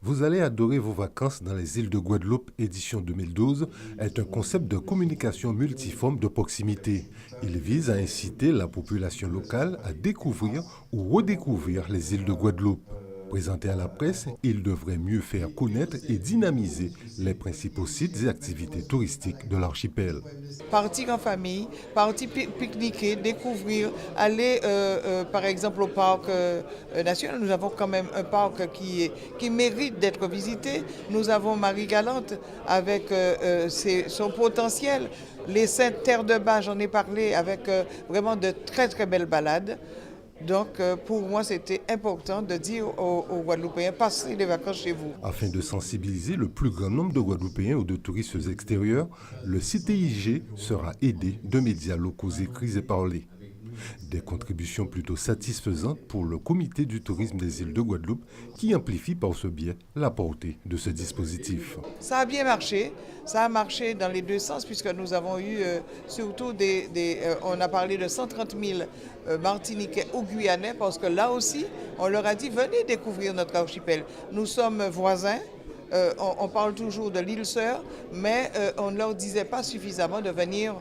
Vous allez adorer vos vacances dans les îles de Guadeloupe, édition 2012, est un concept de communication multiforme de proximité. Il vise à inciter la population locale à découvrir ou redécouvrir les îles de Guadeloupe. Présenté à la presse, il devrait mieux faire connaître et dynamiser les principaux sites et activités touristiques de l'archipel. Partir en famille, partir pique-niquer, découvrir, aller par exemple au parc national. Nous avons quand même un parc qui mérite d'être visité. Nous avons Marie-Galante avec son potentiel. Les Saintes Terres de Bas, j'en ai parlé, avec vraiment de très très belles balades. Donc, pour moi, c'était important de dire aux Guadeloupéens, passez les vacances chez vous. Afin de sensibiliser le plus grand nombre de Guadeloupéens ou de touristes extérieurs, le CTIG sera aidé de médias locaux écrits et parlés. Des contributions plutôt satisfaisantes pour le comité du tourisme des îles de Guadeloupe qui amplifie par ce biais la portée de ce dispositif. Ça a bien marché, ça a marché dans les deux sens puisque nous avons eu surtout on a parlé de 130 000 Martiniquais ou Guyanais parce que là aussi, on leur a dit venez découvrir notre archipel. Nous sommes voisins. On parle toujours de l'île Sœur, mais on ne leur disait pas suffisamment de venir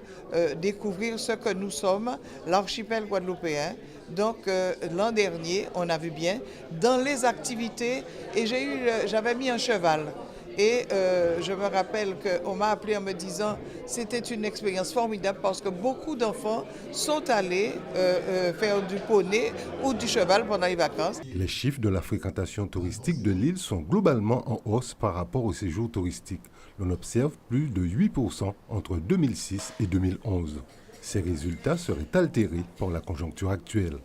découvrir ce que nous sommes, l'archipel guadeloupéen. Donc l'an dernier, on a vu bien dans les activités, et j'avais mis un cheval. Et je me rappelle qu'on m'a appelé en me disant c'était une expérience formidable parce que beaucoup d'enfants sont allés faire du poney ou du cheval pendant les vacances. Les chiffres de la fréquentation touristique de l'île sont globalement en hausse par rapport au séjour touristique. On observe plus de 8% entre 2006 et 2011. Ces résultats seraient altérés par la conjoncture actuelle.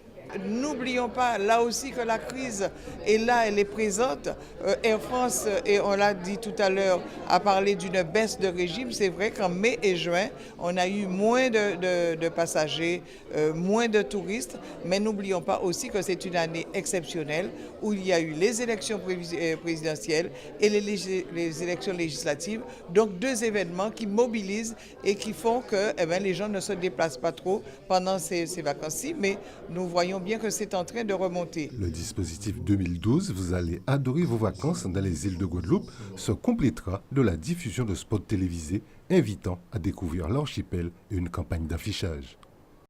N'oublions pas là aussi que la crise est là, elle est présente. Air France, et on l'a dit tout à l'heure, a parlé d'une baisse de régime. C'est vrai qu'en mai et juin, on a eu moins de passagers, moins de touristes. Mais n'oublions pas aussi que c'est une année exceptionnelle où il y a eu les élections présidentielles et les élections législatives. Donc deux événements qui mobilisent et qui font que les gens ne se déplacent pas trop pendant ces vacances-ci. Mais nous voyons bien que c'est en train de remonter. Le dispositif 2012, vous allez adorer vos vacances dans les îles de Guadeloupe, se complétera de la diffusion de spots télévisés invitant à découvrir l'archipel et une campagne d'affichage.